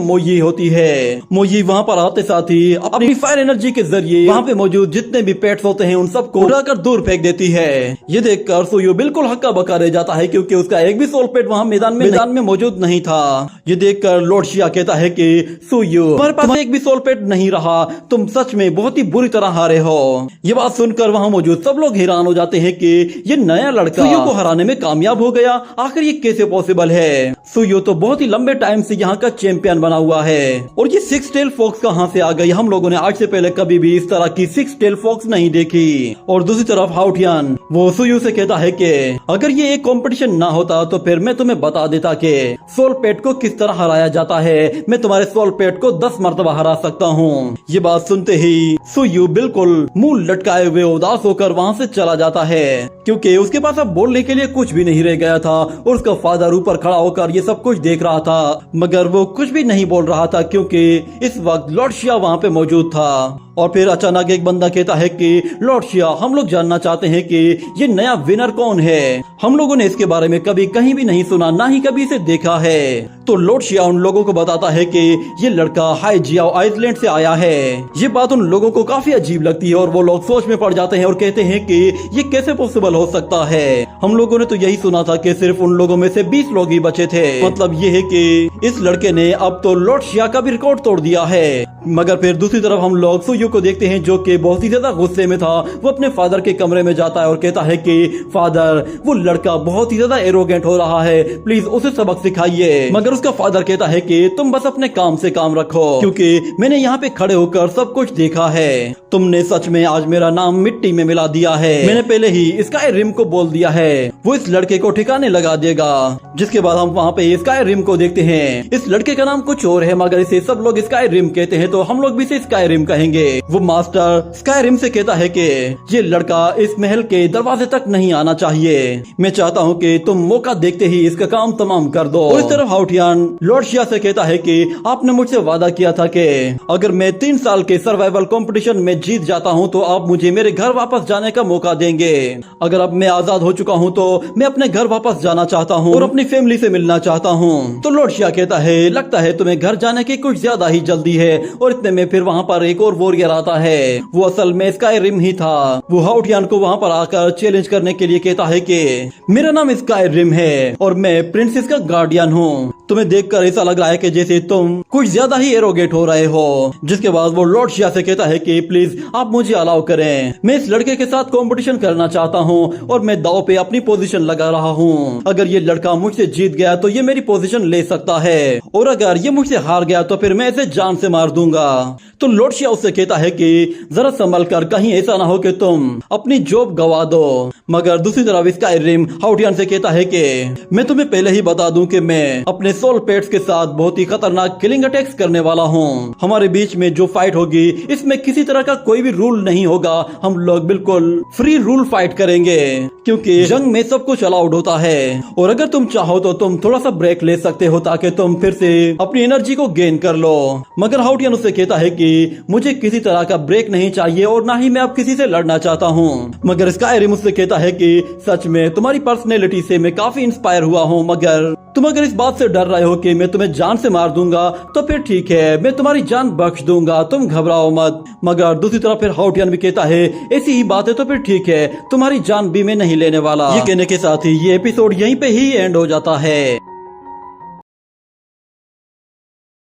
मोई होती है। मोई वहाँ पर आते साथ ही अपनी फायर एनर्जी के जरिए वहाँ पे मौजूद जितने भी पेट्स होते हैं उन सबको उड़ाकर दूर फेंक देती है। ये देखकर सुयो बिल्कुल हक्का बक्का रह जाता है क्योंकि उसका एक भी सोल पेट वहाँ मैदान में मौजूद नहीं था। ये देखकर लॉर्ड शिया कहता है कि सुयो, तुम्हारे पास एक भी सोल पेट नहीं रहा, तुम सच में बहुत ही बुरी तरह हारे हो। ये बात सुनकर वहाँ मौजूद सब लोग हैरान हो जाते हैं कि ये नया लड़का सुयो को हराने में कामयाब हो गया, आखिर ये कैसे पॉसिबल है। सुयो तो बहुत ही लंबे टाइम से यहाँ का चैंपियन बना हुआ है और ये सिक्स टेल फॉक्स कहाँ से आ गई, हम लोगों ने आज से पहले कभी भी इस तरह की सिक्स टेल फॉक्स नहीं देखी। और दूसरी तरफ हाउटियन वो सुयो से कहता है कि अगर ये एक कंपटीशन ना होता तो फिर मैं तुम्हें बता देता कि सोल पेट को किस तरह हराया जाता है, मैं तुम्हारे सोल पेट को 10 मरतबा हरा सकता हूँ। ये बात सुनते ही सुयो बिल्कुल मुंह लटकाए हुए उदास होकर वहाँ से चला जाता है क्योंकि उसके पास अब बोलने के लिए कुछ भी नहीं रह गया था और उसका फादर ऊपर खड़ा होकर ये सब कुछ देख रहा था मगर वो कुछ भी नहीं बोल रहा था क्योंकि इस वक्त लॉर्ड शिया वहाँ पे मौजूद था। और फिर अचानक एक बंदा कहता है कि लॉर्ड शिया, हम लोग जानना चाहते हैं कि ये नया विनर कौन है, हम लोगों ने इसके बारे में कभी कहीं भी नहीं सुना, ना ही कभी इसे देखा है। तो लॉर्ड शिया उन लोगों को बताता है कि ये लड़का हाईजियाओ आइसलैंड से आया है। ये बात उन लोगों को काफी अजीब लगती है और वो लोग सोच में पड़ जाते हैं और कहते हैं कि ये कैसे पॉसिबल हो सकता है, हम लोगों ने तो यही सुना था कि सिर्फ उन लोगों में से 20 लोग ही बचे थे। मतलब ये है कि इस लड़के ने अब तो लॉर्ड शिया का भी रिकॉर्ड तोड़ दिया है। मगर फिर दूसरी तरफ हम लोग सुयो को देखते हैं जो कि बहुत ही ज्यादा गुस्से में था। वो अपने फादर के कमरे में जाता है और कहता है कि फादर, वो लड़का बहुत ही ज्यादा एरोगेंट हो रहा है, प्लीज उसे सबक सिखाइए। मगर उसका फादर कहता है कि तुम बस अपने काम से काम रखो क्योंकि मैंने यहाँ पे खड़े होकर सब कुछ देखा है, तुमने सच में आज मेरा नाम मिट्टी में मिला दिया है। मैंने पहले ही स्काई रिम को बोल दिया है वो इस लड़के को ठिकाने लगा देगा। जिसके बाद हम वहाँ पे स्काई रिम को देखते हैं। इस लड़के का नाम कुछ और है मगर इसे सब लोग स्काई रिम कहते हैं तो हम लोग भी इसे स्काई रिम कहेंगे। वो मास्टर स्काई रिम से कहता है कि ये लड़का इस महल के दरवाजे तक नहीं आना चाहिए, मैं चाहता हूँ कि तुम मौका देखते ही इसका काम तमाम कर दो। और इस तरफ हाउटियन लॉर्ड शिया से कहता है कि आपने मुझसे वादा किया था कि अगर मैं 3 साल के सर्वाइवल कंपटीशन में जीत जाता हूँ तो आप मुझे मेरे घर वापस जाने का मौका देंगे। अगर अब मैं आजाद हो चुका हूँ तो मैं अपने घर वापस जाना चाहता हूँ और अपनी फैमिली से मिलना चाहता हूँ। तो लॉर्ड शिया कहता है लगता है तुम्हें घर जाने की कुछ ज्यादा ही जल्दी है। और इतने में फिर वहाँ पर एक और वॉरियर आता है, वो असल में स्काई रिम ही था। वो हाउटियन को वहाँ पर आकर चैलेंज करने के लिए कहता है कि मेरा नाम स्काई रिम है और मैं प्रिंसेस का गार्डियन हूँ। तुम्हें देखकर ऐसा लग रहा है कि जैसे तुम कुछ ज्यादा ही एरोगेट हो रहे हो। जिसके बाद वो लॉर्ड शिया से कहता है कि प्लीज आप मुझे अलाउ करें, मैं इस लड़के के साथ कंपटीशन करना चाहता हूँ और मैं दाव पे अपनी पोजीशन लगा रहा हूँ। अगर ये लड़का मुझसे जीत गया तो ये मेरी पोजीशन ले सकता है और अगर ये मुझसे हार गया तो फिर मैं इसे जान से मार दूंगा। तो लॉर्ड शिया उससे कहता है कि जरा संभल कर, कहीं ऐसा ना हो कि तुम अपनी जॉब गवा दो। मगर दूसरी तरफ स्काई रिम हाउटियन से कहता है कि मैं तुम्हें पहले ही बता दूं कि मैं अपने सोल पेट्स के साथ बहुत ही खतरनाक किलिंग अटैक्स करने वाला हूँ। हमारे बीच में जो फाइट होगी इसमें किसी तरह का कोई भी रूल नहीं होगा, हम लोग बिल्कुल फ्री रूल फाइट करेंगे क्योंकि जंग में सब कुछ अलाउड होता है। और अगर तुम चाहो तो तुम थोड़ा सा ब्रेक ले सकते हो ताकि तुम फिर से अपनी एनर्जी को गेन कर लो। मगर हाउटियन उससे कहता है कि मुझे किसी तरह का ब्रेक नहीं चाहिए और ना ही मैं अब किसी से लड़ना चाहता हूँ। मगर स्काई रिम उससे कहता है कि सच में तुम्हारी पर्सनैलिटी से मैं काफी इंस्पायर हुआ हूँ, मगर तुम अगर इस बात से डर रहे हो कि मैं तुम्हें जान से मार दूंगा तो फिर ठीक है, मैं तुम्हारी जान बख्श दूंगा, तुम घबराओ मत। मगर दूसरी तरफ फिर हाउटियन भी कहता है ऐसी ही बात है तो फिर ठीक है, तुम्हारी जान भी मैं नहीं लेने वाला। ये कहने के साथ ही ये एपिसोड यहीं पे ही एंड हो जाता है।